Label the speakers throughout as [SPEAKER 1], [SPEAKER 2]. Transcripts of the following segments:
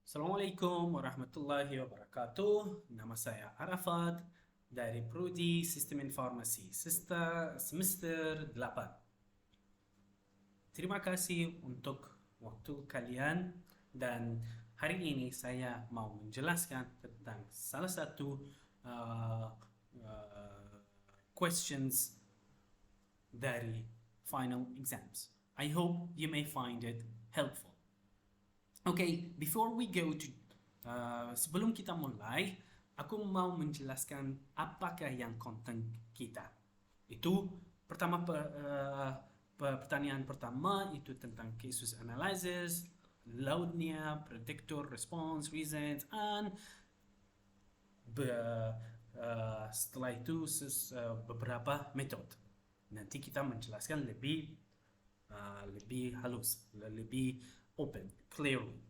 [SPEAKER 1] Assalamualaikum warahmatullahi wabarakatuh. Nama saya Arafat dari Prodi Sistem Informasi semester 8. Terima kasih untuk waktu kalian dan hari ini saya mau menjelaskan tentang salah satu uh, uh, questions dari final exams. I hope you may find it helpful. Okay, before we go to sebelum kita mulai, aku mau menjelaskan apakah yang konten kita. Itu pertama pertanyaan pertama itu tentang cases analysis, loadnya, predictor, response, reasons, and setelah itu beberapa metode. Nanti kita menjelaskan lebih halus, lebih open, clearly.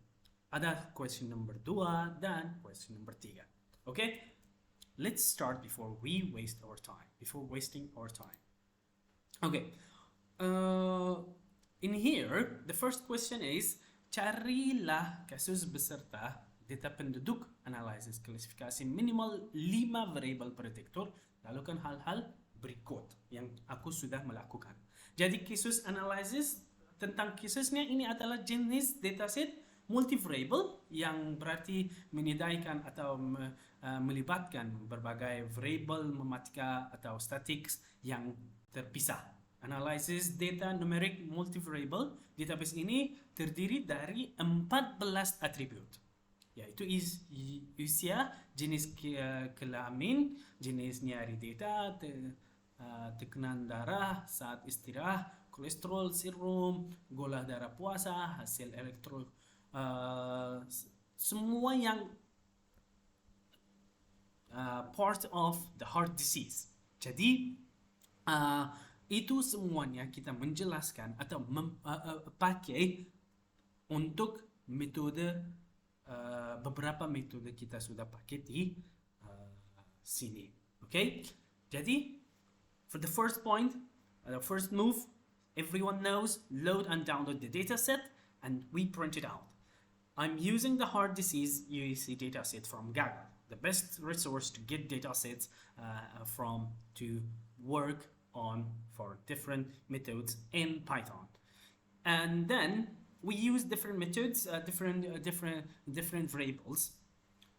[SPEAKER 1] Ada question number 2 dan question number 3. Okay? Let's start before wasting our time. Okay. In here, the first question is, carilah kasus beserta data penduduk analysis klasifikasi minimal 5 variable predictor, lakukan hal-hal berikut yang aku sudah melakukan. Jadi kasus analysis tentang kasusnya ini adalah jenis dataset multivariable yang berarti menidaikan atau melibatkan berbagai variable matematika atau statistics yang terpisah. Analysis data numeric multivariable database ini terdiri dari 14 atribut, yaitu usia, jenis kelamin, jenis nyari data, tekanan darah saat istirahat, kolesterol serum, gula darah puasa, hasil elektro, semua yang part of the heart disease. Jadi itu semuanya kita menjelaskan atau pakai untuk metode beberapa metode kita sudah pakai di sini. Okay? Jadi for the first point, the first move, everyone knows, load and download the dataset, and we print it out. I'm using the heart disease UEC dataset from Gaga, the best resource to get datasets from to work on for different methods in Python. And then we use different methods, different variables.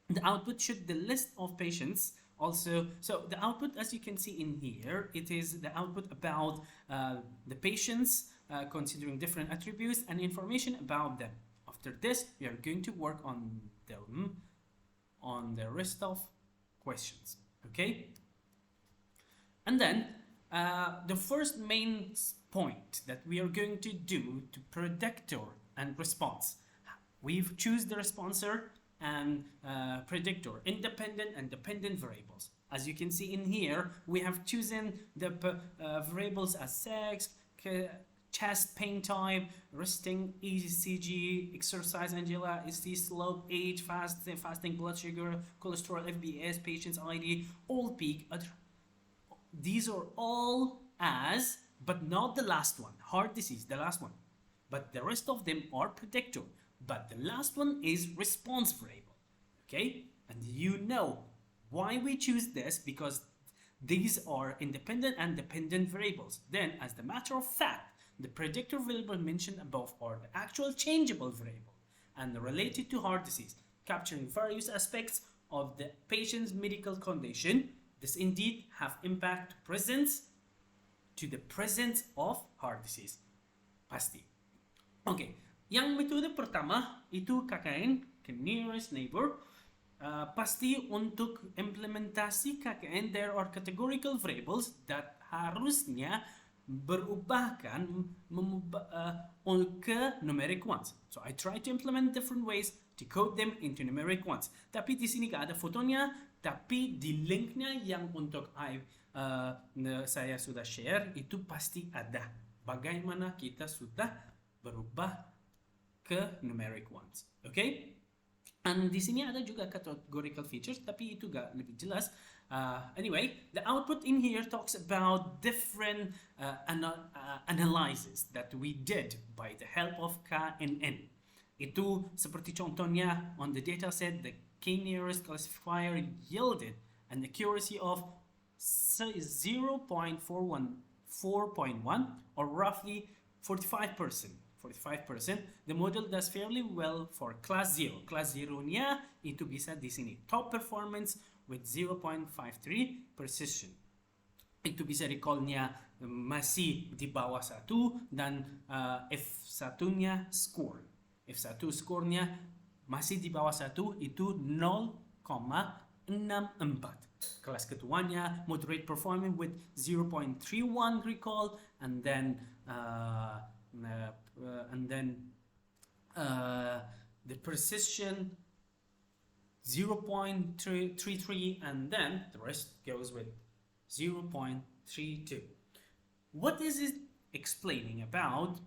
[SPEAKER 1] The output should the list of patients. Also, so the output, as you can see in here, it is the output about the patients, considering different attributes and information about them. After this, we are going to work on them on the rest of questions. Okay? And then the first main point that we are going to do to predictor and response. We've choose the responder and predictor, independent and dependent variables. As you can see in here, we have chosen the variables as sex, chest pain type, resting ECG, exercise angina, ST slope, age, fasting blood sugar, cholesterol, FBS, patient's ID, all peak. These are all as, but not the last one, heart disease, the last one. But the rest of them are predictor. But the last one is response variable, okay? And you know why we choose this, because these are independent and dependent variables. Then, as the matter of fact, the predictor variable mentioned above are the actual changeable variable and related to heart disease, capturing various aspects of the patient's medical condition. This indeed have impact to the presence of heart disease. Pasti. Okay. Yang metode pertama itu KNNn, nearest neighbor. Pasti untuk implementasi KNNn, there are categorical variables that harusnya berubahkan ke numeric ones. So I try to implement different ways to code them into numeric ones. Tapi di sini gak ada fotonya, tapi di linknya yang untuk saya sudah share itu pasti ada. Bagaimana kita sudah berubah ke numeric ones, okay? And di sini ada juga categorical features, tapi itu gak lebih jelas. Anyway, the output in here talks about different analysis that we did by the help of KNNn. Itu seperti contohnya on the dataset, the k-nearest classifier yielded an accuracy of 0.414.1 or roughly 45%. 45%. The model does fairly well for class 0. Class 0 nya itu bisa di sini. Top performance with 0.53 precision. Itu bisa recall-nya masih di bawah 1 dan F1 nya score. F1 score-nya masih di bawah 1 itu 0,64. Kelas keduanya moderate performing with 0.31 recall and then the precision 0.33 and then the rest goes with 0.32. What is it explaining about?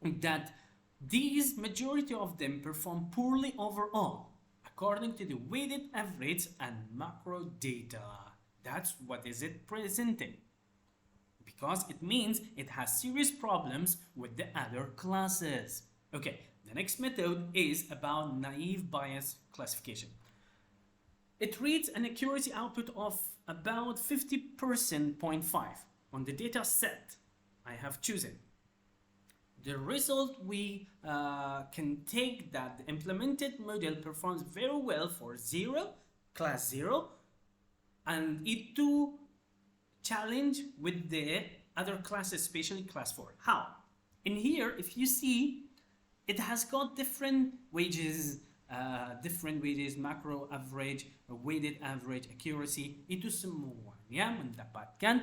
[SPEAKER 1] That these majority of them perform poorly overall according to the weighted average and macro data. That's what is it presenting. Because it means it has serious problems with the other classes. Okay, the next method is about naive bayas classification. It reads an accuracy output of about 50.5 on the data set I have chosen. The result we can take that the implemented model performs very well for 0, class 0, and it to challenge with the other classes, especially class 4. How? In here, if you see, it has got different wages, macro average, weighted average, accuracy. Itu semuanya mendapatkan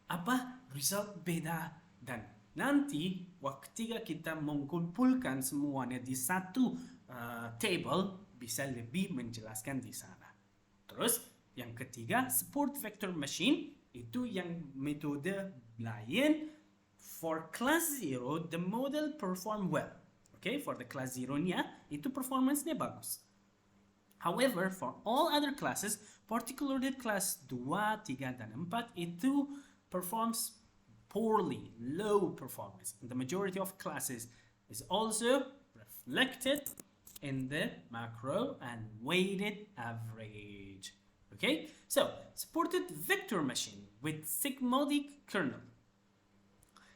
[SPEAKER 1] apa? Result beda. Dan nanti waktu kita mengumpulkan semuanya di satu table bisa lebih menjelaskan di sana. Terus yang ketiga, support vector machine. Itu yang metode lain. For class 0, the model perform well. Okay, for the class 0 nya, itu performance-nya bagus. However, for all other classes, particularly class 2, 3, dan 4, itu performs poorly, low performance. And the majority of classes is also reflected in the macro and weighted average. Okay, so supported vector machine with sigmoidic kernel.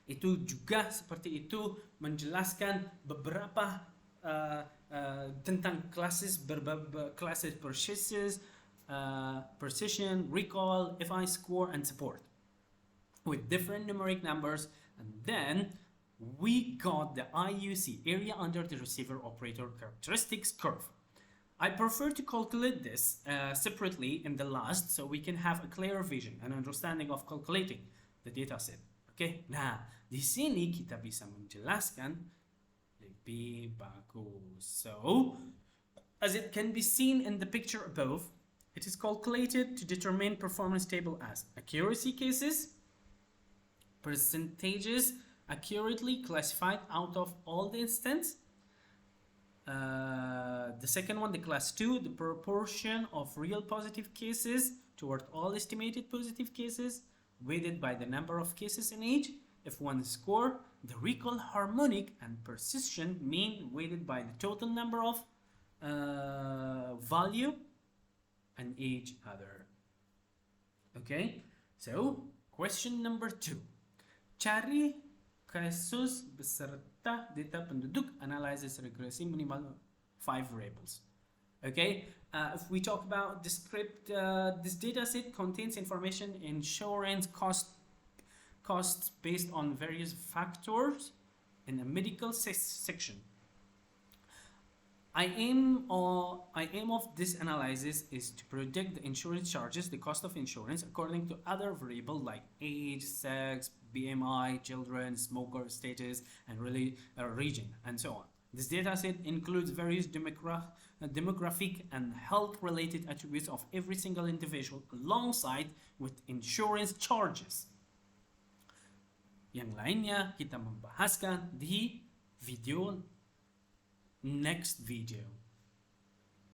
[SPEAKER 1] Itu juga seperti itu menjelaskan beberapa tentang classes precision, recall, FI score, and support with different numeric numbers. And then we got the IUC, area under the receiver operator characteristics curve. I prefer to calculate this separately in the last so we can have a clear vision and understanding of calculating the dataset. Okay, nah di sini kita bisa menjelaskan lebih bagus. So, as it can be seen in the picture above, it is calculated to determine performance table as accuracy cases, percentages accurately classified out of all the instance. The second one, the class 2, the proportion of real positive cases toward all estimated positive cases, weighted by the number of cases in each. F1 score, the recall harmonic and precision mean weighted by the total number of value and each other. Okay, so question number 2. Cari kasus beserta data penduduk, analysis regresi minimal 5 variables. Okay, if we talk about the script, this dataset contains information insurance costs based on various factors in a medical section. I aim of this analysis is to predict the insurance charges, the cost of insurance, according to other variables like age, sex, BMI, children, smoker status, and region, and so on. This dataset includes various demographic and health-related attributes of every single individual alongside with insurance charges. Yang lainnya kita membahaskan di next video.